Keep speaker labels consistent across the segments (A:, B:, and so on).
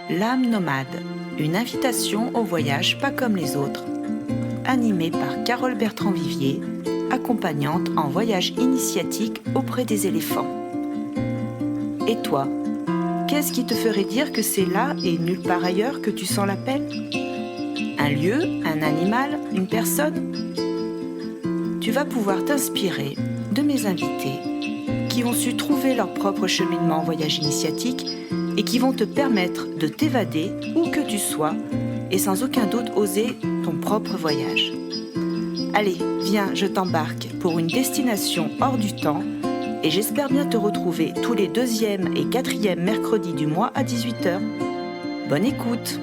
A: L'âme nomade, une invitation au voyage pas comme les autres. Animée par Carole Bertrand-Vivier, accompagnante en voyage initiatique auprès des éléphants. Et toi, qu'est-ce qui te ferait dire que c'est là et nulle part ailleurs que tu sens l'appel ? Un lieu, un animal, une personne ? Tu vas pouvoir t'inspirer de mes invités qui ont su trouver leur propre cheminement en voyage initiatique et qui vont te permettre de t'évader où que tu sois et sans aucun doute oser ton propre voyage. Allez, viens, je t'embarque pour une destination hors du temps et j'espère bien te retrouver tous les 2e et 4e mercredis du mois à 18h. Bonne écoute!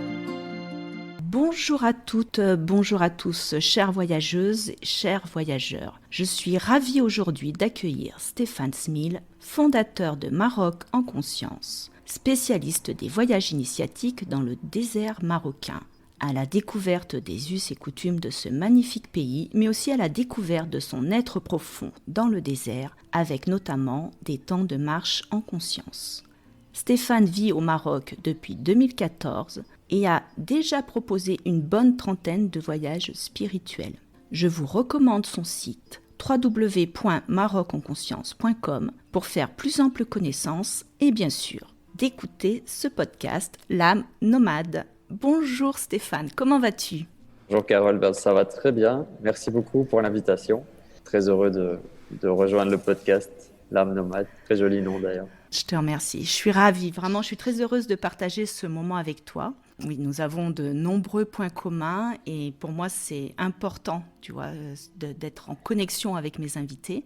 A: Bonjour à toutes, bonjour à tous, chères voyageuses, chers voyageurs. Je suis ravie aujourd'hui d'accueillir Stéphane Smil, fondateur de Maroc en conscience, spécialiste des voyages initiatiques dans le désert marocain, à la découverte des us et coutumes de ce magnifique pays, mais aussi à la découverte de son être profond dans le désert, avec notamment des temps de marche en conscience. Stéphane vit au Maroc depuis 2014 et a déjà proposé une bonne trentaine de voyages spirituels. Je vous recommande son site www.marocenconscience.com pour faire plus ample connaissance et bien sûr d'écouter ce podcast L'âme nomade. Bonjour Stéphane, comment vas-tu ?
B: Bonjour Carole, ça va très bien. Merci beaucoup pour l'invitation. Très heureux de rejoindre le podcast L'âme nomade. Très joli nom d'ailleurs.
A: Je te remercie. Je suis ravie, vraiment, je suis très heureuse de partager ce moment avec toi. Oui, nous avons de nombreux points communs et pour moi, c'est important, tu vois, d'être en connexion avec mes invités.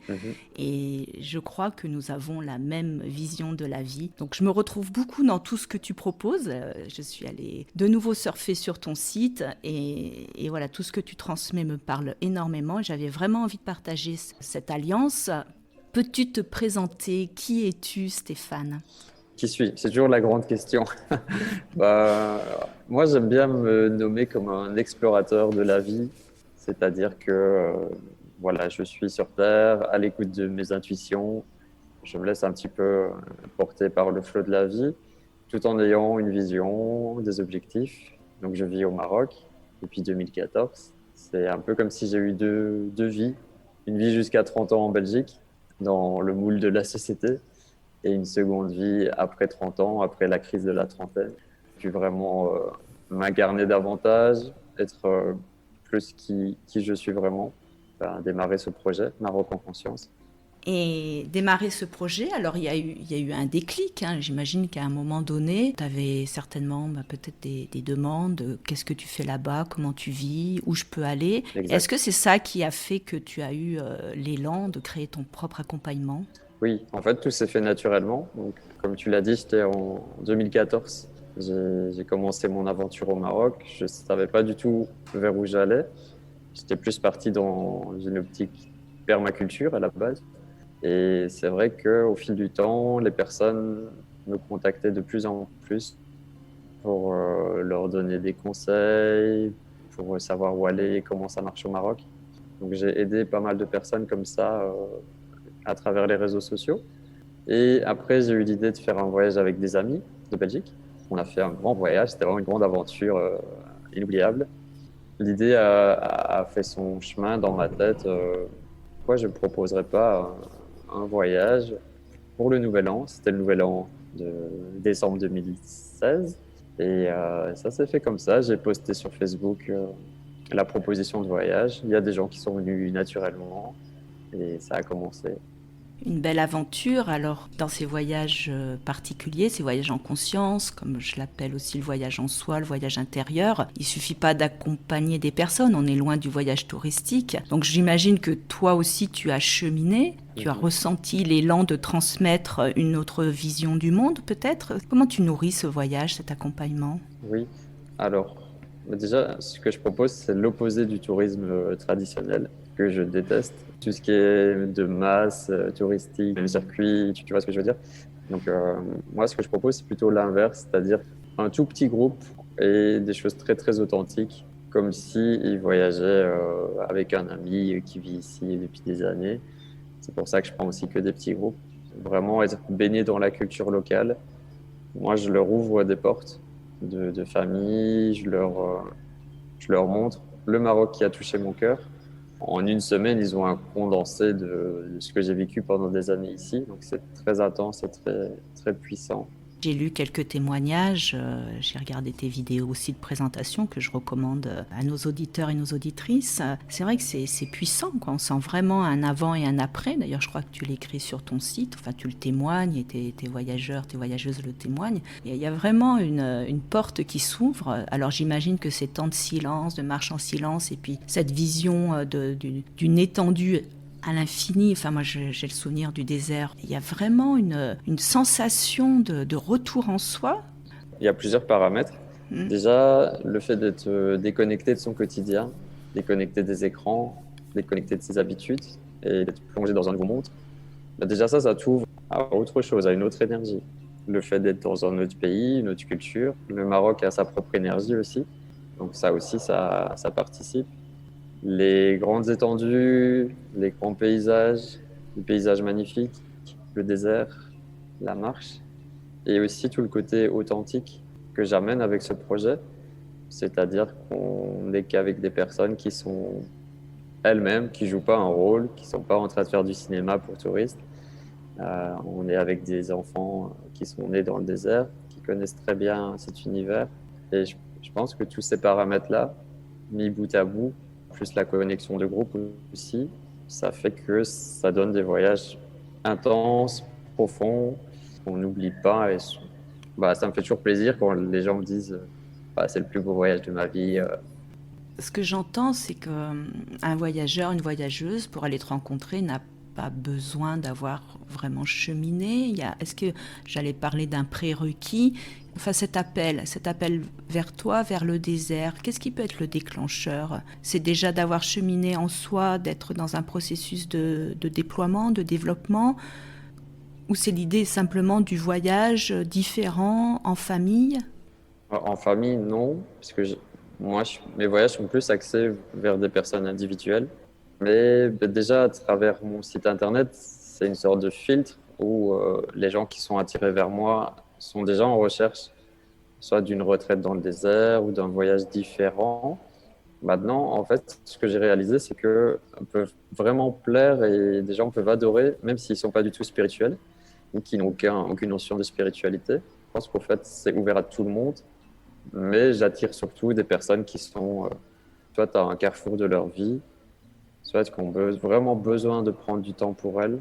A: Et je crois que nous avons la même vision de la vie. Donc, je me retrouve beaucoup dans tout ce que tu proposes. Je suis allée de nouveau surfer sur ton site et voilà, tout ce que tu transmets me parle énormément. J'avais vraiment envie de partager cette alliance. Peux-tu te présenter ? Qui es-tu, Stéphane ?
B: Qui suis-je ? C'est toujours la grande question. Moi, j'aime bien me nommer comme un explorateur de la vie, c'est-à-dire que voilà, je suis sur Terre, à l'écoute de mes intuitions, je me laisse un petit peu porter par le flot de la vie, tout en ayant une vision, des objectifs. Donc, je vis au Maroc depuis 2014. C'est un peu comme si j'ai eu deux vies, une vie jusqu'à 30 ans en Belgique, dans le moule de la société, et une seconde vie après 30 ans, après la crise de la trentaine. Puis vraiment m'incarner davantage, être plus qui je suis vraiment, démarrer ce projet, Maroc en conscience.
A: Et démarrer ce projet, alors il y a eu un déclic, hein. J'imagine qu'à un moment donné, tu avais certainement peut-être des demandes, qu'est-ce que tu fais là-bas, comment tu vis, où je peux aller.
B: Exact.
A: Est-ce que c'est ça qui a fait que tu as eu l'élan de créer ton propre accompagnement ?
B: Oui, en fait, tout s'est fait naturellement. Donc, comme tu l'as dit, j'étais en 2014. J'ai commencé mon aventure au Maroc. Je ne savais pas du tout vers où j'allais. J'étais plus parti dans une optique permaculture à la base. Et c'est vrai qu'au fil du temps, les personnes me contactaient de plus en plus pour leur donner des conseils, pour savoir où aller et comment ça marche au Maroc. Donc j'ai aidé pas mal de personnes comme ça à travers les réseaux sociaux. Et après, j'ai eu l'idée de faire un voyage avec des amis de Belgique. On a fait un grand voyage, c'était vraiment une grande aventure inoubliable. L'idée a fait son chemin dans ma tête. Pourquoi je ne proposerais pas un voyage pour le Nouvel An ? C'était le Nouvel An de décembre 2016. Et ça s'est fait comme ça. J'ai posté sur Facebook la proposition de voyage. Il y a des gens qui sont venus naturellement et ça a commencé.
A: Une belle aventure, alors dans ces voyages particuliers, ces voyages en conscience, comme je l'appelle aussi le voyage en soi, le voyage intérieur, il ne suffit pas d'accompagner des personnes, on est loin du voyage touristique. Donc j'imagine que toi aussi tu as cheminé, tu as ressenti l'élan de transmettre une autre vision du monde peut-être. Comment tu nourris ce voyage, cet accompagnement ?
B: Oui, alors déjà ce que je propose c'est l'opposé du tourisme traditionnel que je déteste. Tout ce qui est de masse, touristique, les circuits, tu vois ce que je veux dire. Donc moi ce que je propose c'est plutôt l'inverse, c'est-à-dire un tout petit groupe et des choses très très authentiques, comme s'ils voyageaient avec un ami qui vit ici depuis des années. C'est pour ça que je prends aussi que des petits groupes. Vraiment être baigné dans la culture locale. Moi je leur ouvre des portes de famille. Je leur montre le Maroc qui a touché mon cœur. En une semaine, ils ont un condensé de ce que j'ai vécu pendant des années ici. Donc c'est très intense et très, très puissant.
A: J'ai lu quelques témoignages, j'ai regardé tes vidéos aussi de présentation que je recommande à nos auditeurs et nos auditrices. C'est vrai que c'est puissant, quoi. On sent vraiment un avant et un après. D'ailleurs, je crois que tu l'écris sur ton site, enfin tu le témoignes et tes voyageurs, tes voyageuses le témoignent. Il y a vraiment une porte qui s'ouvre. Alors j'imagine que ces temps de silence, de marche en silence et puis cette vision d'une étendue à l'infini. Enfin, moi, j'ai le souvenir du désert. Il y a vraiment une sensation de retour en soi.
B: Il y a plusieurs paramètres. Déjà, le fait d'être déconnecté de son quotidien, déconnecté des écrans, déconnecté de ses habitudes et d'être plongé dans un nouveau monde. Déjà, ça t'ouvre à autre chose, à une autre énergie. Le fait d'être dans un autre pays, une autre culture. Le Maroc a sa propre énergie aussi. Donc ça aussi, ça participe. Les grandes étendues, les grands paysages, les paysages magnifiques, le désert, la marche, et aussi tout le côté authentique que j'amène avec ce projet, c'est-à-dire qu'on n'est qu'avec des personnes qui sont elles-mêmes, qui jouent pas un rôle, qui sont pas en train de faire du cinéma pour touristes. On est avec des enfants qui sont nés dans le désert, qui connaissent très bien cet univers, et je pense que tous ces paramètres-là, mis bout à bout, plus la connexion de groupe aussi, ça fait que ça donne des voyages intenses, profonds, qu'on n'oublie pas. Et ça me fait toujours plaisir quand les gens me disent c'est le plus beau voyage de ma vie.
A: Ce que j'entends, c'est qu'un voyageur, une voyageuse, pour aller te rencontrer, n'a pas besoin d'avoir vraiment cheminé. Est-ce que j'allais parler d'un prérequis? Enfin, cet appel vers toi, vers le désert, qu'est-ce qui peut être le déclencheur? C'est déjà d'avoir cheminé en soi, d'être dans un processus de déploiement, de développement, ou c'est l'idée simplement du voyage différent, en famille?
B: En famille, non, parce que mes voyages sont plus axés vers des personnes individuelles. Mais déjà, à travers mon site internet, c'est une sorte de filtre où les gens qui sont attirés vers moi sont déjà en recherche, soit d'une retraite dans le désert ou d'un voyage différent. Maintenant, en fait, ce que j'ai réalisé, c'est que peuvent vraiment plaire et des gens peuvent adorer, même s'ils ne sont pas du tout spirituels ou qui n'ont aucune notion de spiritualité. Je pense qu'en fait, c'est ouvert à tout le monde, mais j'attire surtout des personnes qui sont soit à un carrefour de leur vie, soit qui ont vraiment besoin de prendre du temps pour elles.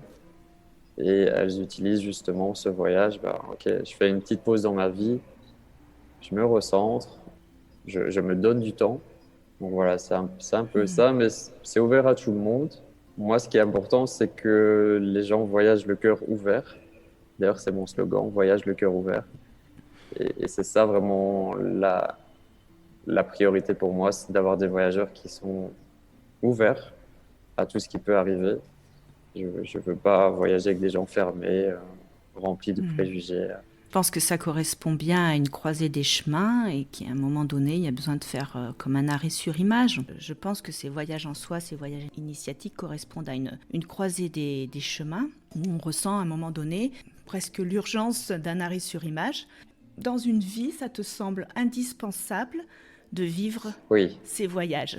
B: Et elles utilisent justement ce voyage. Ok, je fais une petite pause dans ma vie, je me recentre, je me donne du temps. Donc voilà, c'est un peu ça, mais c'est ouvert à tout le monde. Moi, ce qui est important, c'est que les gens voyagent le cœur ouvert. D'ailleurs, c'est mon slogan, voyage le cœur ouvert. Et c'est ça vraiment la priorité pour moi, c'est d'avoir des voyageurs qui sont ouverts à tout ce qui peut arriver. Je ne veux pas voyager avec des gens fermés, remplis de préjugés.
A: Je pense que ça correspond bien à une croisée des chemins et qu'à un moment donné, il y a besoin de faire comme un arrêt sur image. Je pense que ces voyages en soi, ces voyages initiatiques correspondent à une croisée des chemins où on ressent à un moment donné presque l'urgence d'un arrêt sur image. Dans une vie, ça te semble indispensable de vivre ces voyages.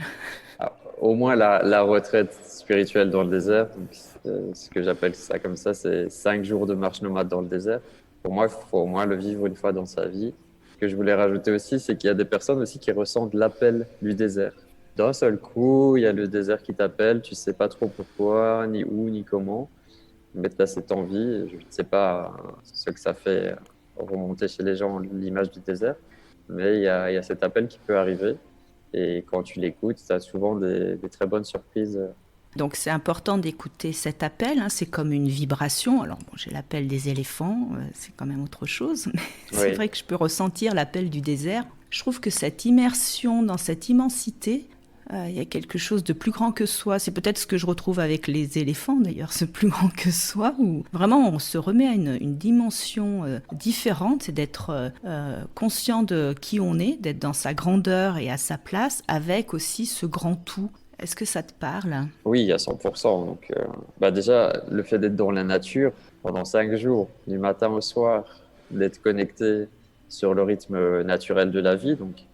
B: Au moins la retraite spirituelle dans le désert, donc, ce que j'appelle ça comme ça, c'est 5 jours de marche nomade dans le désert. Pour moi, il faut au moins le vivre une fois dans sa vie. Ce que je voulais rajouter aussi, c'est qu'il y a des personnes aussi qui ressentent l'appel du désert. D'un seul coup, il y a le désert qui t'appelle, tu ne sais pas trop pourquoi, ni où, ni comment, mais tu as cette envie. Je ne sais pas ce que ça fait remonter chez les gens l'image du désert, mais il y a cet appel qui peut arriver. Et quand tu l'écoutes, tu as souvent des très bonnes surprises.
A: Donc c'est important d'écouter cet appel, c'est comme une vibration. Alors j'ai l'appel des éléphants, c'est quand même autre chose, mais c'est vrai que je peux ressentir l'appel du désert. Je trouve que cette immersion dans cette immensité, il y a quelque chose de plus grand que soi. C'est peut-être ce que je retrouve avec les éléphants d'ailleurs, ce plus grand que soi, où vraiment on se remet à une dimension différente, c'est d'être conscient de qui on est, d'être dans sa grandeur et à sa place, avec aussi ce grand tout. Est-ce que ça te parle?
B: Oui, à 100%. Donc, déjà, le fait d'être dans la nature pendant 5 jours, du matin au soir, d'être connecté sur le rythme naturel de la vie. Donc,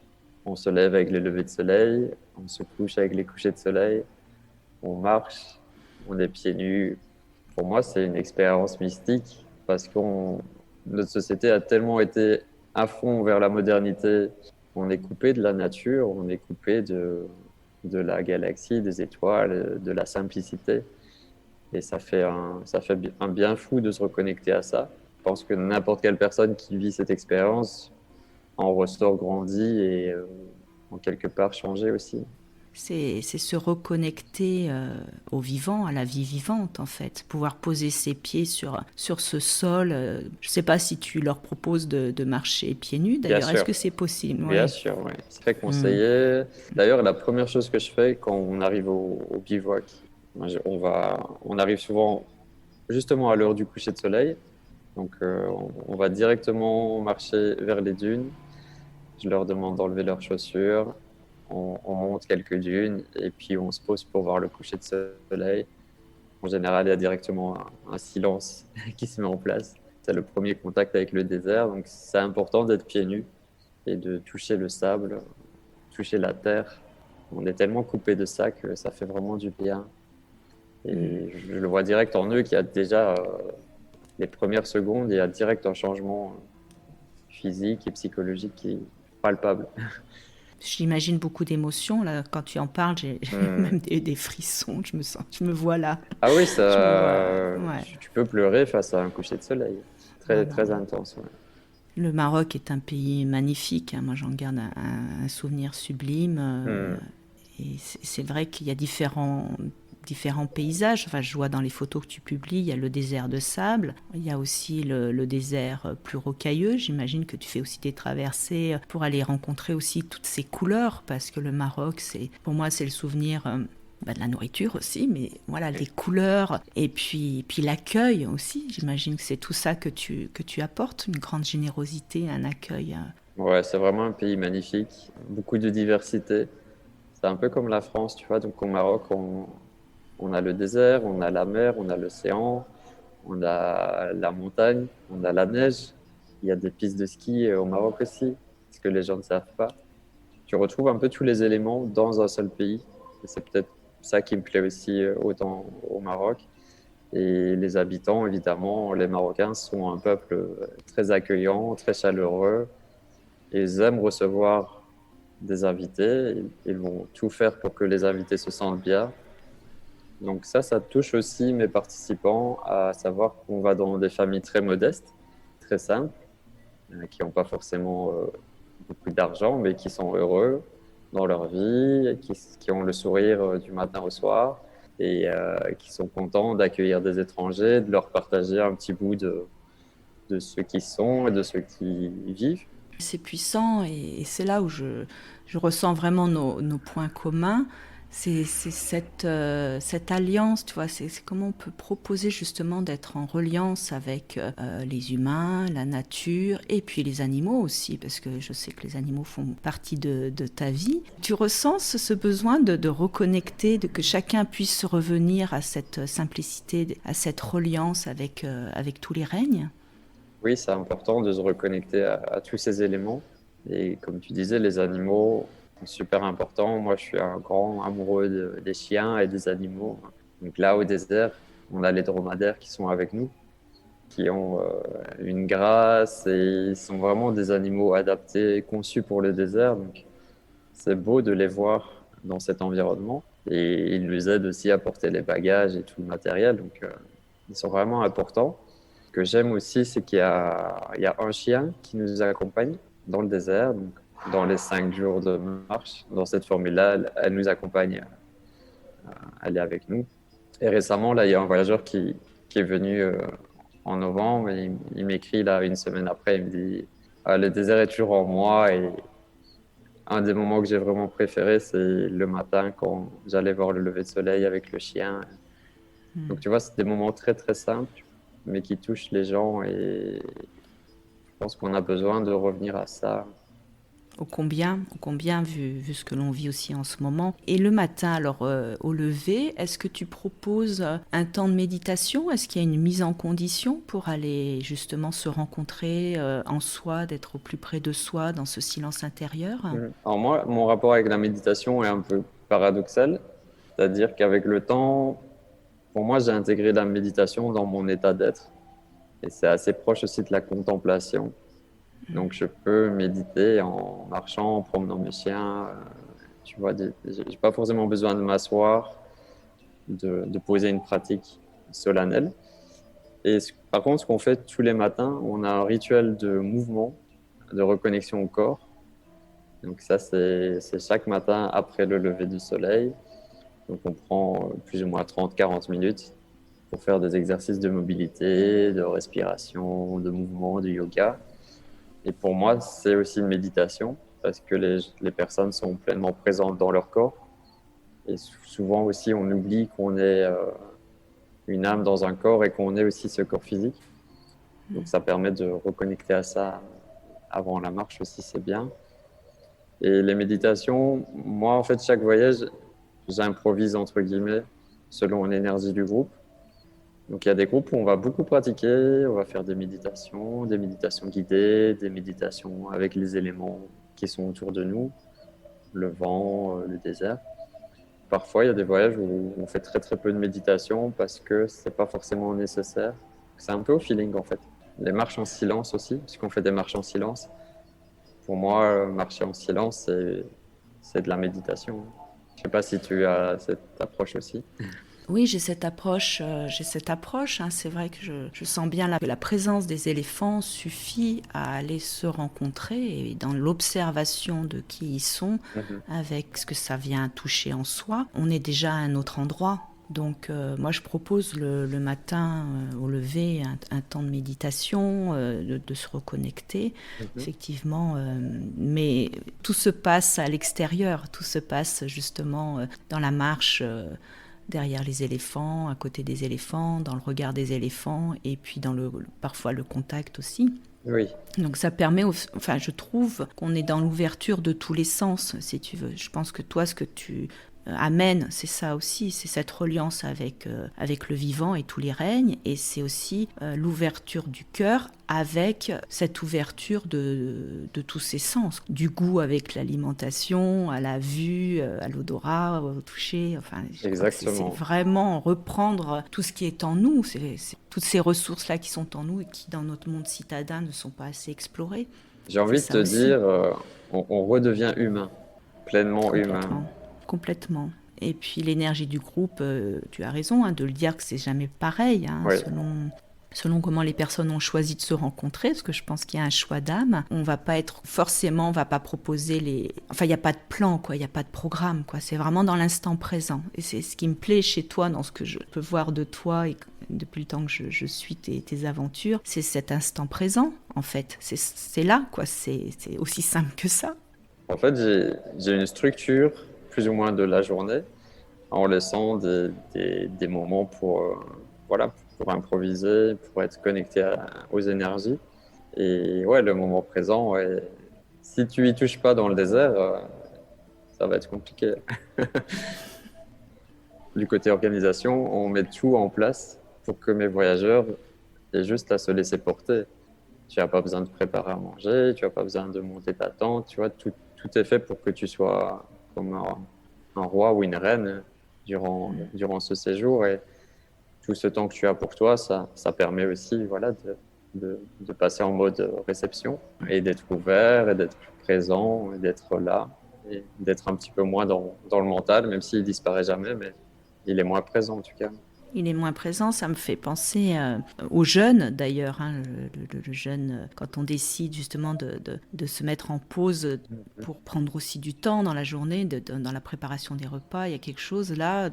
B: on se lève avec les levées de soleil, on se couche avec les couchers de soleil, on marche, on est pieds nus. Pour moi, c'est une expérience mystique parce que notre société a tellement été à fond vers la modernité. On est coupé de la nature, on est coupé de la galaxie, des étoiles, de la simplicité. Et ça fait un bien fou de se reconnecter à ça. Je pense que n'importe quelle personne qui vit cette expérience en ressort grandi et en quelque part changé aussi.
A: C'est se reconnecter au vivant, à la vie vivante en fait. Pouvoir poser ses pieds sur ce sol. Je ne sais pas si tu leur proposes de marcher pieds nus
B: Bien
A: d'ailleurs. Est-ce
B: sûr,
A: que c'est possible?
B: bien
A: Oui.
B: sûr, oui. C'est très conseillé. D'ailleurs, la première chose que je fais quand on arrive au bivouac, on arrive souvent justement à l'heure du coucher de soleil. Donc, on va directement marcher vers les dunes. Je leur demande d'enlever leurs chaussures. On monte quelques dunes et puis on se pose pour voir le coucher de soleil. En général, il y a directement un silence qui se met en place. C'est le premier contact avec le désert. Donc, c'est important d'être pieds nus et de toucher le sable, toucher la terre. On est tellement coupé de ça que ça fait vraiment du bien. Et je le vois direct en eux qu'il y a déjà les premières secondes, il y a direct un changement physique et psychologique qui est palpable.
A: J'imagine beaucoup d'émotions là quand tu en parles. J'ai
B: Hmm.
A: même des frissons. Je me vois là.
B: Ah oui,
A: Je me vois. Ouais.
B: tu peux pleurer face à un coucher de soleil. Très,
A: Voilà.
B: très intense. Ouais.
A: Le Maroc est un pays magnifique. Moi, j'en garde un souvenir sublime.
B: Hmm.
A: Et c'est vrai qu'il y a différents paysages. Enfin, je vois dans les photos que tu publies, il y a le désert de sable, il y a aussi le désert plus rocailleux. J'imagine que tu fais aussi des traversées pour aller rencontrer aussi toutes ces couleurs, parce que le Maroc, pour moi, c'est le souvenir de la nourriture aussi, mais voilà, les couleurs et puis l'accueil aussi. J'imagine que c'est tout ça que tu apportes, une grande générosité, un accueil.
B: Ouais, c'est vraiment un pays magnifique, beaucoup de diversité. C'est un peu comme la France, tu vois. Donc au Maroc, on a le désert, on a la mer, on a l'océan, on a la montagne, on a la neige. Il y a des pistes de ski au Maroc aussi, ce que les gens ne savent pas. Tu retrouves un peu tous les éléments dans un seul pays. Et c'est peut-être ça qui me plaît aussi autant au Maroc. Et les habitants, évidemment, les Marocains sont un peuple très accueillant, très chaleureux. Et ils aiment recevoir des invités. Ils vont tout faire pour que les invités se sentent bien. Donc ça touche aussi mes participants à savoir qu'on va dans des familles très modestes, très simples, qui n'ont pas forcément beaucoup d'argent, mais qui sont heureux dans leur vie, qui ont le sourire du matin au soir et qui sont contents d'accueillir des étrangers, de leur partager un petit bout de ceux qui sont et de ceux qui vivent.
A: C'est puissant et c'est là où je ressens vraiment nos points communs. C'est cette alliance, tu vois, c'est comment on peut proposer justement d'être en reliance avec les humains, la nature et puis les animaux aussi, parce que je sais que les animaux font partie de ta vie. Tu ressens ce besoin de reconnecter, de que chacun puisse revenir à cette simplicité, à cette reliance avec tous les règnes?
B: Oui, c'est important de se reconnecter à tous ces éléments. Et comme tu disais, les animaux sont super importants. Moi, je suis un grand amoureux des chiens et des animaux. Donc là, au désert, on a les dromadaires qui sont avec nous, qui ont une grâce et ils sont vraiment des animaux adaptés, conçus pour le désert. Donc c'est beau de les voir dans cet environnement. Et ils nous aident aussi à porter les bagages et tout le matériel. Donc ils sont vraiment importants. Ce que j'aime aussi, c'est il y a un chien qui nous accompagne dans le désert, donc dans les 5 jours de marche. Dans cette formule-là, elle nous accompagne, elle est avec nous. Et récemment, là, il y a un voyageur qui est venu en novembre et il m'écrit là une semaine après, il me dit ah, le désert est toujours en moi et un des moments que j'ai vraiment préféré, c'est le matin quand j'allais voir le lever de soleil avec le chien. Donc tu vois, c'est des moments très très simples, mais qui touchent les gens et je pense qu'on a besoin de revenir à ça.
A: Ô combien vu ce que l'on vit aussi en ce moment. Et le matin, alors au lever, est-ce que tu proposes un temps de méditation? Est-ce qu'il y a une mise en condition pour aller justement se rencontrer en soi, d'être au plus près de soi dans ce silence intérieur?
B: Alors moi, mon rapport avec la méditation est un peu paradoxal, c'est-à-dire qu'avec le temps, pour moi, j'ai intégré la méditation dans mon état d'être. Et c'est assez proche aussi de la contemplation. Donc, je peux méditer en marchant, en promenant mes chiens. Tu vois, j'ai pas forcément besoin de m'asseoir, de poser une pratique solennelle. Et par contre, ce qu'on fait tous les matins, on a un rituel de mouvement, de reconnexion au corps. Donc ça, c'est chaque matin après le lever du soleil. Donc on prend plus ou moins 30-40 minutes pour faire des exercices de mobilité, de respiration, de mouvement, de yoga. Et pour moi, c'est aussi une méditation parce que les personnes sont pleinement présentes dans leur corps. Et souvent aussi, on oublie qu'on est une âme dans un corps et qu'on est aussi ce corps physique. Donc ça permet de reconnecter à ça avant la marche aussi, c'est bien. Et les méditations, moi, en fait, chaque voyage, j'improvise entre guillemets selon l'énergie du groupe. Donc il y a des groupes où on va beaucoup pratiquer, on va faire des méditations guidées, des méditations avec les éléments qui sont autour de nous, le vent, le désert. Parfois, il y a des voyages où on fait très très peu de méditation parce que c'est pas forcément nécessaire. C'est un peu au feeling en fait. Les marches en silence aussi, puisqu'on fait des marches en silence. Pour moi, marcher en silence, c'est de la méditation. Je sais pas si tu as cette approche aussi.
A: Oui, j'ai cette approche. Hein. C'est vrai que je sens bien que la présence des éléphants suffit à aller se rencontrer et dans l'observation de qui ils sont, avec ce que ça vient toucher en soi, on est déjà à un autre endroit. Donc moi je propose le matin au lever un temps de méditation, de se reconnecter, effectivement, mais tout se passe à l'extérieur, tout se passe justement dans la marche derrière les éléphants, à côté des éléphants, dans le regard des éléphants et puis dans parfois le contact aussi.
B: Oui.
A: Donc ça permet, enfin je trouve qu'on est dans l'ouverture de tous les sens, si tu veux. Je pense que toi, ce que tu amènes, c'est ça aussi, c'est cette reliance avec le vivant et tous les règnes, et c'est aussi l'ouverture du cœur avec cette ouverture de tous ces sens, du goût avec l'alimentation, à la vue, à l'odorat, au toucher. Enfin,
B: exactement.
A: C'est vraiment reprendre tout ce qui est en nous, c'est toutes ces ressources-là qui sont en nous et qui, dans notre monde citadin, ne sont pas assez explorées.
B: J'ai envie de te dire, on redevient humain, pleinement humain.
A: Complètement. Et puis l'énergie du groupe, tu as raison de le dire que c'est jamais pareil,
B: Oui.
A: selon comment les personnes ont choisi de se rencontrer, parce que je pense qu'il y a un choix d'âme. On va pas proposer enfin il n'y a pas de plan, quoi, il n'y a pas de programme, quoi. C'est vraiment dans l'instant présent. Et c'est ce qui me plaît chez toi, dans ce que je peux voir de toi et depuis le temps que je suis tes aventures, c'est cet instant présent, en fait. C'est là, quoi. C'est aussi simple que ça.
B: En fait, j'ai une structure plus ou moins de la journée, en laissant des moments pour improviser, pour être connecté aux énergies. Et ouais, le moment présent, ouais, si tu y touches pas dans le désert, ça va être compliqué. Du côté organisation, on met tout en place pour que mes voyageurs aient juste à se laisser porter. Tu n'as pas besoin de préparer à manger, tu n'as pas besoin de monter ta tente, tu vois, tout est fait pour que tu sois comme un roi ou une reine durant ce séjour. Et tout ce temps que tu as pour toi, ça permet aussi de passer en mode réception et d'être ouvert et d'être présent et d'être là et d'être un petit peu moins dans le mental, même s'il disparaît jamais, mais il est moins présent en tout cas.
A: Il est moins présent, ça me fait penser aux jeunes d'ailleurs, le jeune, quand on décide justement de se mettre en pause pour prendre aussi du temps dans la journée, dans la préparation des repas, il y a quelque chose là,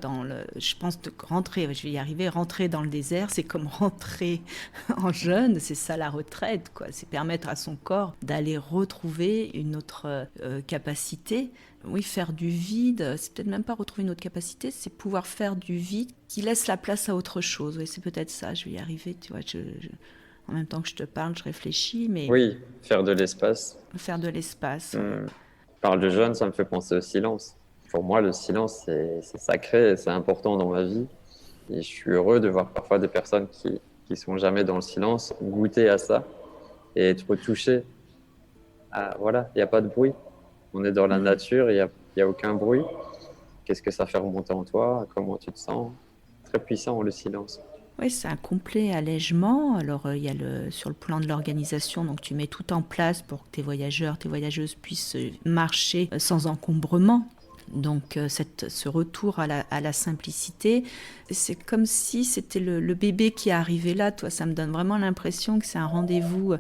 A: je pense que je vais y arriver, rentrer dans le désert, c'est comme rentrer en jeûne, c'est ça la retraite, quoi. C'est permettre à son corps d'aller retrouver une autre capacité. Oui, faire du vide, c'est peut-être même pas retrouver une autre capacité, c'est pouvoir faire du vide qui laisse la place à autre chose. Oui, c'est peut-être ça, je vais y arriver, tu vois. En même temps que je te parle, je réfléchis, mais...
B: Oui, faire de l'espace.
A: Faire de l'espace.
B: parles de jeûne, ça me fait penser au silence. Pour moi, le silence, c'est sacré, et c'est important dans ma vie. Et je suis heureux de voir parfois des personnes qui sont jamais dans le silence goûter à ça et être touchées. Voilà, il n'y a pas de bruit. On est dans la nature, il y a aucun bruit. Qu'est-ce que ça fait remonter en toi? Comment tu te sens? Très puissant, le silence.
A: Oui, c'est un complet allègement. Alors, il y a sur le plan de l'organisation, donc tu mets tout en place pour que tes voyageurs, tes voyageuses puissent marcher sans encombrement. Donc, ce retour à la simplicité, c'est comme si c'était le bébé qui est arrivé là. Toi, ça me donne vraiment l'impression que c'est un rendez-vous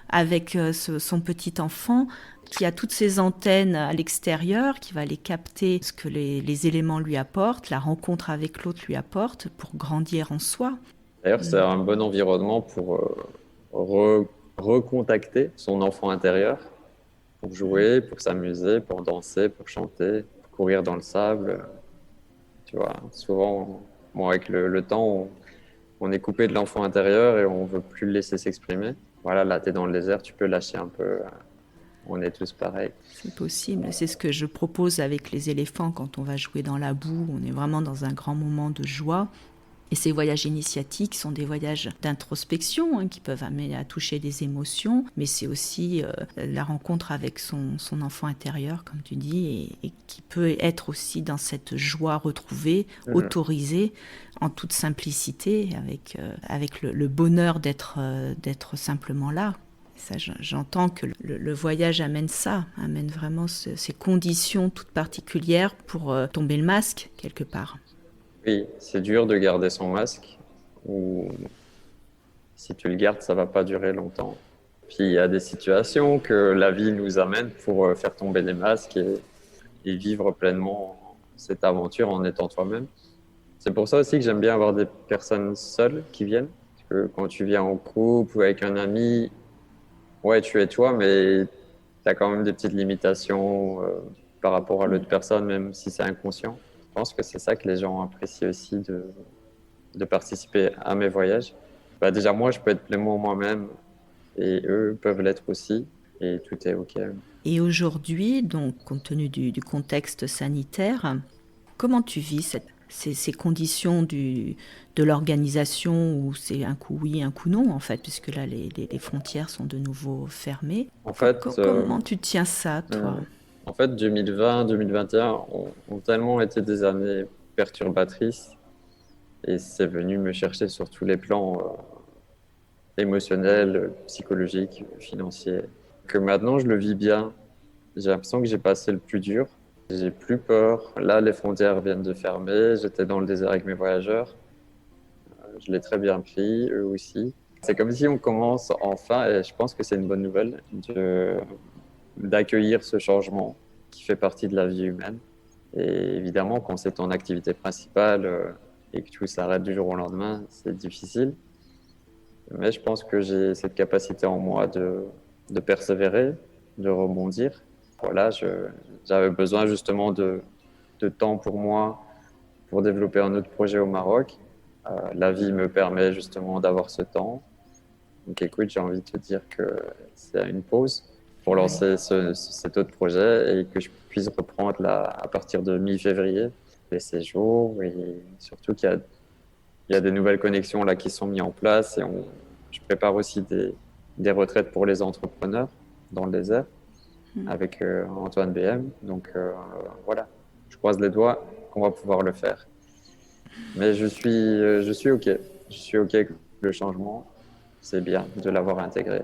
A: avec son petit enfant qui a toutes ses antennes à l'extérieur, qui va aller capter ce que les éléments lui apportent, la rencontre avec l'autre lui apporte pour grandir en soi.
B: D'ailleurs, c'est un bon environnement pour recontacter son enfant intérieur, pour jouer, pour s'amuser, pour danser, pour chanter, pour courir dans le sable. Tu vois, souvent, bon, avec le temps, on est coupé de l'enfant intérieur et on veut plus le laisser s'exprimer. Voilà, là, tu es dans le désert, tu peux lâcher un peu. On est tous pareils.
A: C'est possible. C'est ce que je propose avec les éléphants quand on va jouer dans la boue. On est vraiment dans un grand moment de joie. Et ces voyages initiatiques sont des voyages d'introspection qui peuvent amener à toucher des émotions, mais c'est aussi la rencontre avec son enfant intérieur, comme tu dis, et qui peut être aussi dans cette joie retrouvée, autorisée, en toute simplicité, avec le bonheur d'être simplement là. Ça, j'entends que le voyage amène ça, amène vraiment ces conditions toutes particulières pour tomber le masque quelque part.
B: Oui, c'est dur de garder son masque, ou si tu le gardes, ça va pas durer longtemps. Puis il y a des situations que la vie nous amène pour faire tomber les masques et vivre pleinement cette aventure en étant toi-même. C'est pour ça aussi que j'aime bien avoir des personnes seules qui viennent. Parce que quand tu viens en couple ou avec un ami, ouais, tu es toi, mais tu as quand même des petites limitations par rapport à l'autre personne, même si c'est inconscient. Je pense que c'est ça que les gens apprécient aussi de participer à mes voyages. Bah déjà, moi, je peux être pleinement moi-même et eux peuvent l'être aussi et tout est OK.
A: Et aujourd'hui, donc, compte tenu du contexte sanitaire, comment tu vis ces conditions de l'organisation où c'est un coup oui, un coup non, en fait, puisque là, les frontières sont de nouveau fermées.
B: En fait,
A: comment tu tiens ça, toi?
B: En fait, 2020, 2021 ont tellement été des années perturbatrices et c'est venu me chercher sur tous les plans émotionnels, psychologiques, financiers, que maintenant je le vis bien. J'ai l'impression que j'ai passé le plus dur. J'ai plus peur. Là, les frontières viennent de fermer. J'étais dans le désert avec mes voyageurs. Je l'ai très bien pris, eux aussi. C'est comme si on commence enfin, et je pense que c'est une bonne nouvelle, d'accueillir ce changement qui fait partie de la vie humaine. Et évidemment, quand c'est ton activité principale et que tout s'arrête du jour au lendemain, c'est difficile. Mais je pense que j'ai cette capacité en moi de persévérer, de rebondir. Voilà, j'avais besoin justement de temps pour moi, pour développer un autre projet au Maroc. La vie me permet justement d'avoir ce temps. Donc écoute, j'ai envie de te dire que c'est une pause pour lancer cet autre projet et que je puisse reprendre à partir de mi-février les séjours et surtout qu'il y a des nouvelles connexions là qui sont mises en place et je prépare aussi des retraites pour les entrepreneurs dans le désert avec Antoine BM. Donc voilà, je croise les doigts qu'on va pouvoir le faire. Mais je suis OK. Je suis OK avec le changement. C'est bien de l'avoir intégré.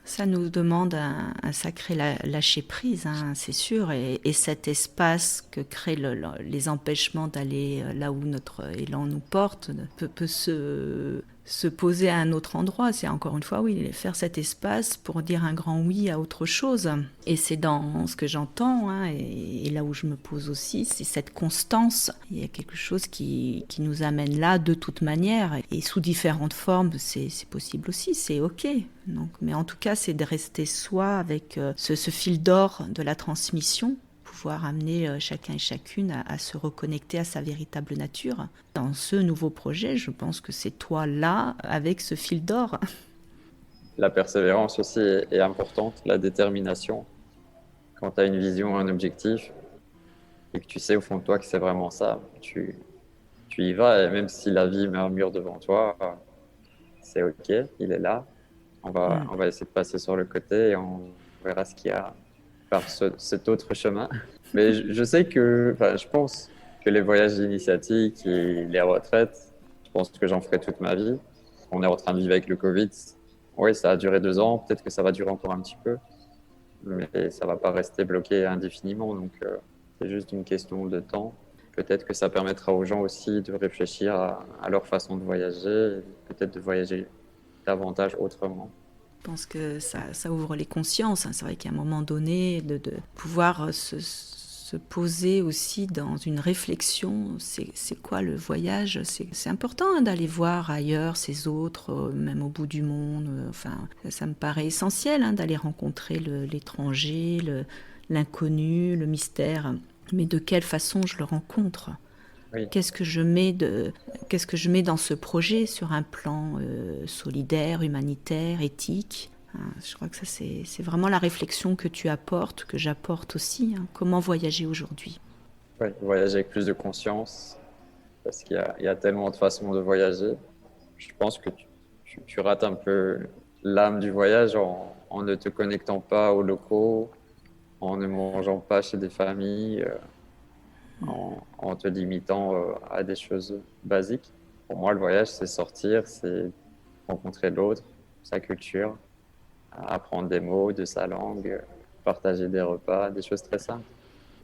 A: Ça nous demande un sacré lâcher-prise, c'est sûr, et cet espace que créent les empêchements d'aller là où notre élan nous porte peut se poser à un autre endroit. C'est encore une fois, oui, faire cet espace pour dire un grand oui à autre chose. Et c'est dans ce que j'entends, et là où je me pose aussi, c'est cette constance. Il y a quelque chose qui nous amène là de toute manière, et sous différentes formes, c'est possible aussi, c'est OK. Donc, mais en tout cas, c'est de rester soi avec ce fil d'or de la transmission, pouvoir amener chacun et chacune à se reconnecter à sa véritable nature. Dans ce nouveau projet, je pense que c'est toi là, avec ce fil d'or.
B: La persévérance aussi est importante, la détermination. Quand tu as une vision, un objectif, et que tu sais au fond de toi que c'est vraiment ça, tu y vas. Et même si la vie met un mur devant toi, c'est OK, il est là. On va essayer de passer sur le côté et on verra ce qu'il y a par cet autre chemin. Mais je sais que, enfin, je pense que les voyages initiatiques et les retraites, je pense que j'en ferai toute ma vie. On est en train de vivre avec le Covid. Oui, ça a duré 2 ans. Peut-être que ça va durer encore un petit peu. Mais ça va pas rester bloqué indéfiniment. Donc, c'est juste une question de temps. Peut-être que ça permettra aux gens aussi de réfléchir à leur façon de voyager, et peut-être de voyager davantage autrement.
A: Je pense que ça ouvre les consciences. C'est vrai qu'à un moment donné, de pouvoir se poser aussi dans une réflexion, c'est quoi le voyage? C'est important d'aller voir ailleurs ces autres, même au bout du monde. Enfin, ça me paraît essentiel d'aller rencontrer l'étranger, l'inconnu, le mystère. Mais de quelle façon je le rencontre?
B: Oui.
A: Qu'est-ce que je mets dans ce projet sur un plan solidaire, humanitaire, éthique? Je crois que ça, c'est vraiment la réflexion que tu apportes, que j'apporte aussi. Comment voyager aujourd'hui?
B: Oui, voyager avec plus de conscience, parce qu'il y a tellement de façons de voyager. Je pense que tu rates un peu l'âme du voyage en ne te connectant pas aux locaux, en ne mangeant pas chez des familles, en te limitant à des choses basiques. Pour moi, le voyage, c'est sortir, c'est rencontrer l'autre, sa culture, apprendre des mots de sa langue, partager des repas, des choses très simples.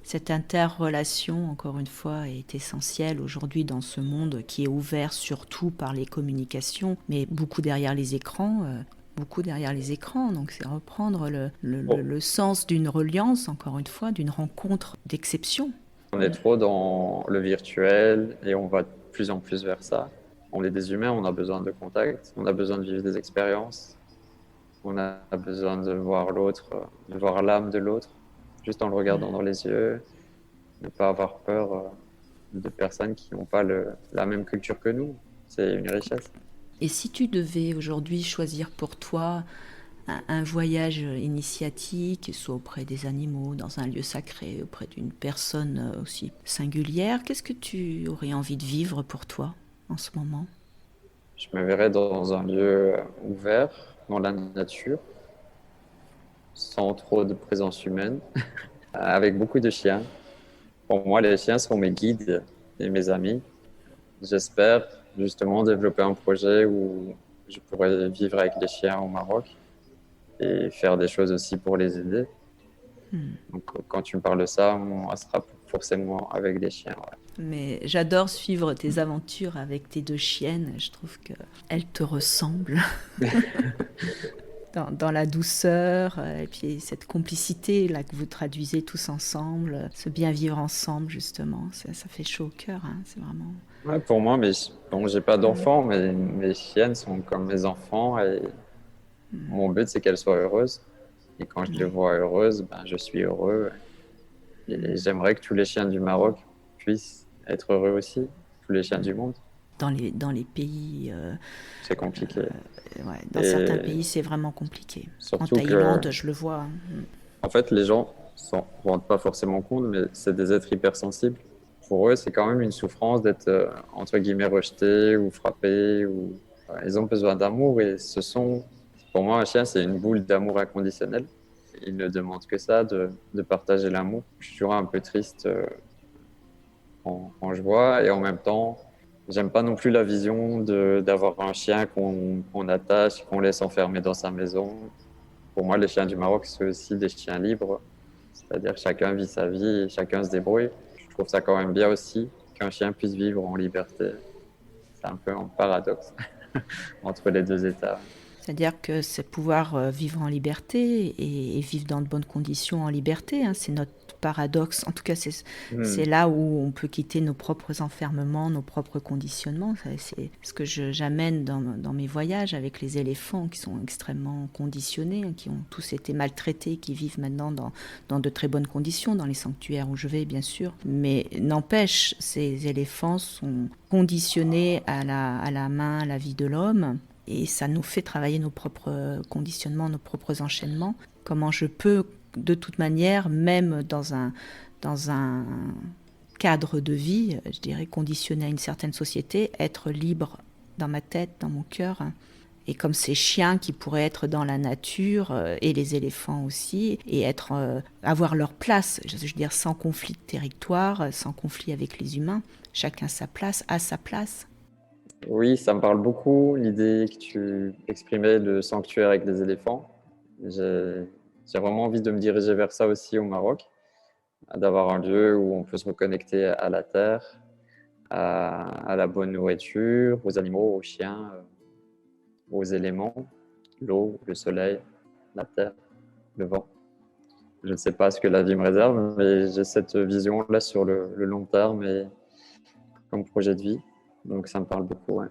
A: Cette interrelation, encore une fois, est essentielle aujourd'hui dans ce monde qui est ouvert surtout par les communications, mais beaucoup derrière les écrans. Donc c'est reprendre le sens d'une reliance, encore une fois, d'une rencontre d'exception.
B: On est trop dans le virtuel et on va de plus en plus vers ça. On est des humains, on a besoin de contact, on a besoin de vivre des expériences, on a besoin de voir l'autre, de voir l'âme de l'autre, juste en le regardant dans les yeux, ne pas avoir peur de personnes qui n'ont pas la même culture que nous. C'est une richesse.
A: Et si tu devais aujourd'hui choisir pour toi un voyage initiatique, soit auprès des animaux, dans un lieu sacré, auprès d'une personne aussi singulière, qu'est-ce que tu aurais envie de vivre pour toi en ce moment?
B: Je me verrais dans un lieu ouvert, dans la nature, sans trop de présence humaine, avec beaucoup de chiens. Pour moi, les chiens sont mes guides et mes amis. J'espère justement développer un projet où je pourrais vivre avec les chiens au Maroc et faire des choses aussi pour les aider. Donc, quand tu me parles de ça, moi, ce sera forcément avec des chiens. Ouais.
A: Mais j'adore suivre tes aventures avec tes deux chiennes. Je trouve qu'elles te ressemblent. Dans la douceur, et puis cette complicité là que vous traduisez tous ensemble, ce bien vivre ensemble justement, ça fait chaud au cœur, c'est vraiment...
B: Ouais, pour moi, bon, j'ai pas d'enfants, mais mes chiennes sont comme mes enfants et mon but c'est qu'elles soient heureuses. Et quand je les vois heureuses, ben, je suis heureux. Et j'aimerais que tous les chiens du Maroc puissent être heureux aussi, tous les chiens du monde.
A: Dans les pays...
B: C'est compliqué.
A: Ouais, dans certains pays, c'est vraiment compliqué. En
B: Surtout
A: Thaïlande, je le vois.
B: En fait, les gens ne s'en rendent pas forcément compte, mais c'est des êtres hypersensibles. Pour eux, c'est quand même une souffrance d'être, entre guillemets, rejeté ou frappé. Ils ont besoin d'amour et pour moi, un chien, c'est une boule d'amour inconditionnel. Il ne demande que ça, de partager l'amour. Je suis toujours un peu triste quand je vois, et en même temps, j'aime pas non plus la vision d'avoir un chien qu'on attache, qu'on laisse enfermer dans sa maison. Pour moi, les chiens du Maroc, c'est aussi des chiens libres. C'est-à-dire que chacun vit sa vie et chacun se débrouille. Je trouve ça quand même bien aussi qu'un chien puisse vivre en liberté. C'est un peu un paradoxe entre les deux états.
A: C'est-à-dire que c'est pouvoir vivre en liberté et vivre dans de bonnes conditions en liberté. C'est notre paradoxe. En tout cas, c'est là où on peut quitter nos propres enfermements, nos propres conditionnements. C'est ce que j'amène dans mes voyages avec les éléphants qui sont extrêmement conditionnés, qui ont tous été maltraités, qui vivent maintenant dans de très bonnes conditions, dans les sanctuaires où je vais, bien sûr. Mais n'empêche, ces éléphants sont conditionnés à la main, à la vie de l'homme. Et ça nous fait travailler nos propres conditionnements, nos propres enchaînements. Comment je peux de toute manière, même dans un cadre de vie, je dirais conditionné à une certaine société, être libre dans ma tête, dans mon cœur. Et comme ces chiens qui pourraient être dans la nature, et les éléphants aussi, et avoir leur place, je veux dire sans conflit de territoire, sans conflit avec les humains, chacun sa place, a sa place.
B: Oui, ça me parle beaucoup, l'idée que tu exprimais de sanctuaire avec les éléphants. J'ai vraiment envie de me diriger vers ça aussi au Maroc, d'avoir un lieu où on peut se reconnecter à la terre, à la bonne nourriture, aux animaux, aux chiens, aux éléments, l'eau, le soleil, la terre, le vent. Je ne sais pas ce que la vie me réserve, mais j'ai cette vision-là sur le long terme et comme projet de vie. Donc ça me parle beaucoup. Ouais.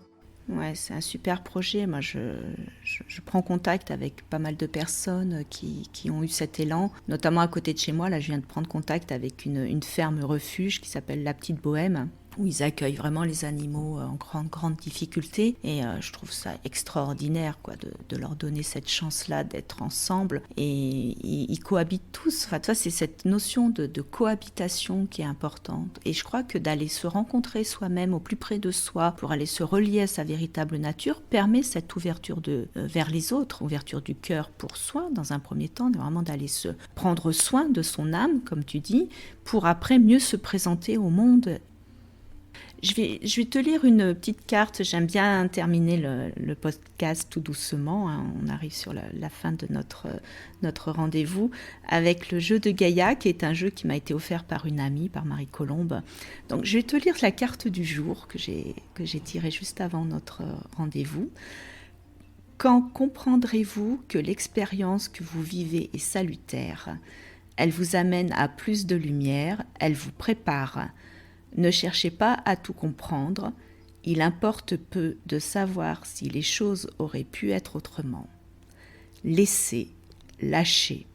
A: Ouais, c'est un super projet. Moi, je prends contact avec pas mal de personnes qui ont eu cet élan, notamment à côté de chez moi. Là, je viens de prendre contact avec une ferme refuge qui s'appelle La Petite Bohème, où ils accueillent vraiment les animaux en grande difficulté. Et je trouve ça extraordinaire, quoi, de leur donner cette chance-là d'être ensemble. Et ils cohabitent tous. Enfin, tu vois, c'est cette notion de cohabitation qui est importante. Et je crois que d'aller se rencontrer soi-même au plus près de soi pour aller se relier à sa véritable nature permet cette ouverture vers les autres, ouverture du cœur pour soi dans un premier temps, vraiment d'aller se prendre soin de son âme, comme tu dis, pour après mieux se présenter au monde. Je vais te lire une petite carte. J'aime bien terminer le podcast tout doucement. Hein. On arrive sur la fin de notre rendez-vous avec le jeu de Gaïa, qui est un jeu qui m'a été offert par une amie, par Marie Colombe. Donc, je vais te lire la carte du jour que j'ai tirée juste avant notre rendez-vous. Quand comprendrez-vous que l'expérience que vous vivez est salutaire ? Elle vous amène à plus de lumière, elle vous prépare. Ne cherchez pas à tout comprendre, il importe peu de savoir si les choses auraient pu être autrement. Laissez, lâchez,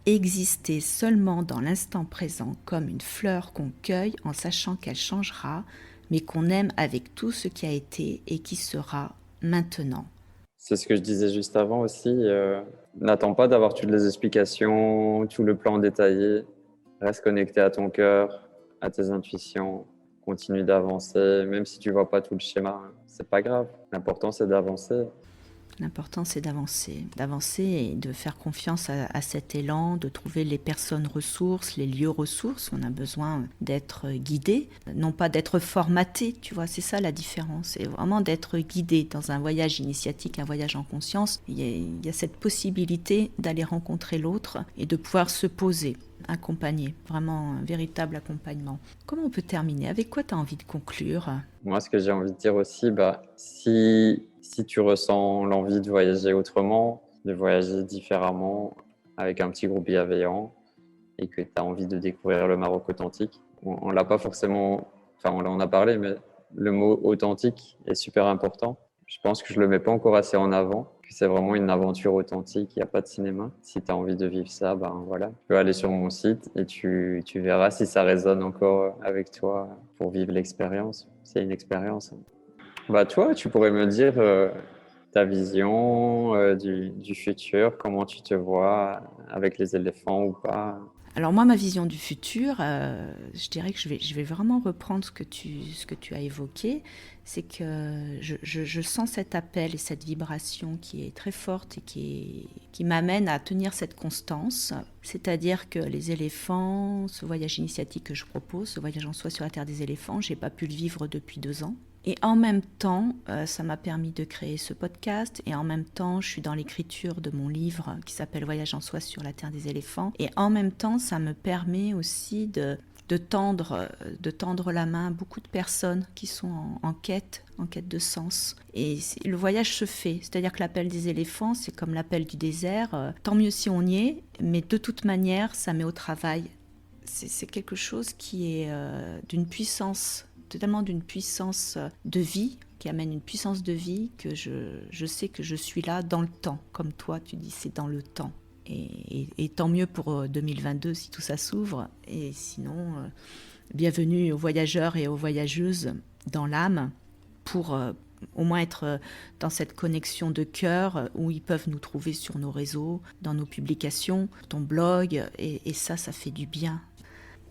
A: existez seulement dans l'instant présent comme une fleur qu'on cueille en sachant qu'elle changera, mais qu'on aime avec tout ce qui a été et qui sera maintenant.
B: C'est ce que je disais juste avant aussi. N'attends pas d'avoir toutes les explications, tout le plan détaillé. Reste connecté à ton cœur, à tes intuitions. Continue d'avancer, même si tu vois pas tout le schéma. C'est pas grave. L'important, c'est d'avancer.
A: L'important, c'est d'avancer et de faire confiance à cet élan, de trouver les personnes ressources, les lieux ressources. On a besoin d'être guidé, non pas d'être formaté, tu vois, c'est ça la différence. C'est vraiment d'être guidé dans un voyage initiatique, un voyage en conscience. Il y a cette possibilité d'aller rencontrer l'autre et de pouvoir se poser, accompagner, vraiment un véritable accompagnement. Comment on peut terminer ? Avec quoi tu as envie de conclure ?
B: Moi, ce que j'ai envie de dire aussi, si tu ressens l'envie de voyager autrement, de voyager différemment, avec un petit groupe bienveillant, et que tu as envie de découvrir le Maroc authentique, on l'a pas forcément, enfin on en a parlé, mais le mot authentique est super important. Je pense que je le mets pas encore assez en avant, que c'est vraiment une aventure authentique, il n'y a pas de cinéma. Si tu as envie de vivre ça, ben voilà, tu peux aller sur mon site et tu verras si ça résonne encore avec toi pour vivre l'expérience. C'est une expérience. Bah toi, tu pourrais me dire ta vision du futur, comment tu te vois avec les éléphants ou pas.
A: Alors moi, ma vision du futur, je dirais que je vais vraiment reprendre ce que tu as évoqué. C'est que je sens cet appel et cette vibration qui est très forte et qui m'amène à tenir cette constance. C'est-à-dire que les éléphants, ce voyage initiatique que je propose, ce voyage en soi sur la terre des éléphants, je n'ai pas pu le vivre depuis 2 ans. Et en même temps, ça m'a permis de créer ce podcast. Et en même temps, je suis dans l'écriture de mon livre qui s'appelle Voyage en soi sur la terre des éléphants. Et en même temps, ça me permet aussi de tendre la main à beaucoup de personnes qui sont en quête de sens. Et le voyage se fait. C'est-à-dire que l'appel des éléphants, c'est comme l'appel du désert. Tant mieux si on y est, mais de toute manière, ça met au travail. C'est quelque chose qui est d'une puissance de vie, qui amène une puissance de vie que je sais que je suis là dans le temps. Comme toi, tu dis, c'est dans le temps. Et tant mieux pour 2022 si tout ça s'ouvre. Et sinon, bienvenue aux voyageurs et aux voyageuses dans l'âme pour au moins être dans cette connexion de cœur où ils peuvent nous trouver sur nos réseaux, dans nos publications, ton blog, et ça fait du bien.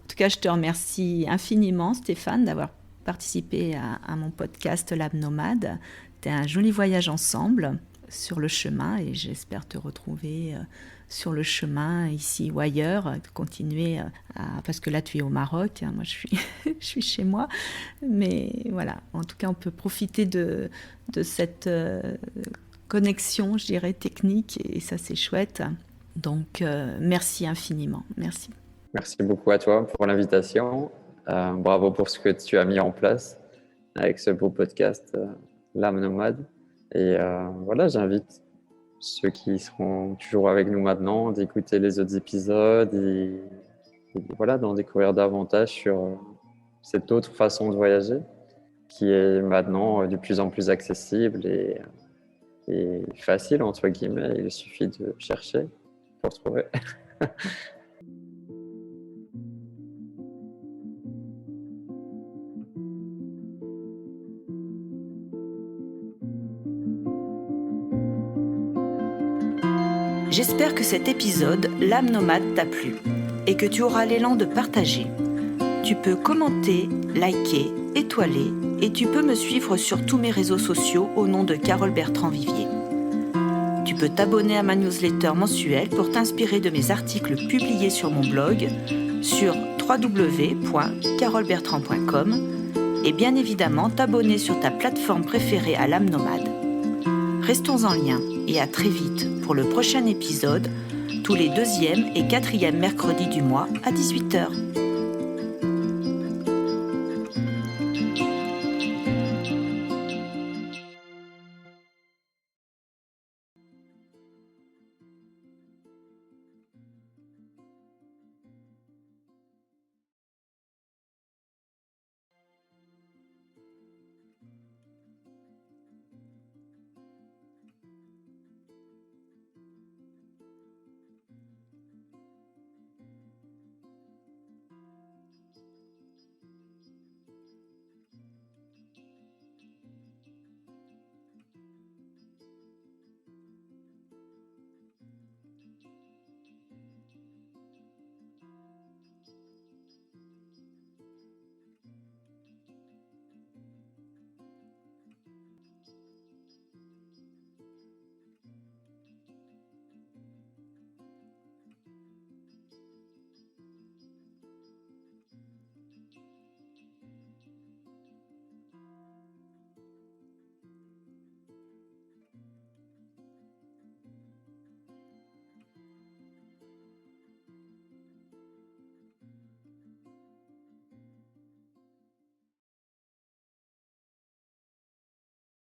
A: En tout cas, je te remercie infiniment, Stéphane, d'avoir participé à mon podcast L'âme nomade. C'était un joli voyage ensemble sur le chemin et j'espère te retrouver sur le chemin ici ou ailleurs, continuer parce que là tu es au Maroc, moi je suis chez moi, mais voilà, en tout cas on peut profiter de cette connexion, je dirais, technique, et ça c'est chouette. Donc merci infiniment, merci.
B: Merci beaucoup à toi pour l'invitation. Bravo pour ce que tu as mis en place avec ce beau podcast, L'âme nomade. Et voilà, j'invite ceux qui seront toujours avec nous maintenant d'écouter les autres épisodes et voilà, d'en découvrir davantage sur cette autre façon de voyager qui est maintenant de plus en plus accessible et facile, entre guillemets. Il suffit de chercher pour trouver.
A: J'espère que cet épisode, L'âme nomade, t'a plu et que tu auras l'élan de partager. Tu peux commenter, liker, étoiler et tu peux me suivre sur tous mes réseaux sociaux au nom de Carole Bertrand-Vivier. Tu peux t'abonner à ma newsletter mensuelle pour t'inspirer de mes articles publiés sur mon blog sur www.carolebertrand.com et bien évidemment t'abonner sur ta plateforme préférée à l'âme nomade. Restons en lien et à très vite pour le prochain épisode, tous les 2e et 4e mercredis du mois à 18h.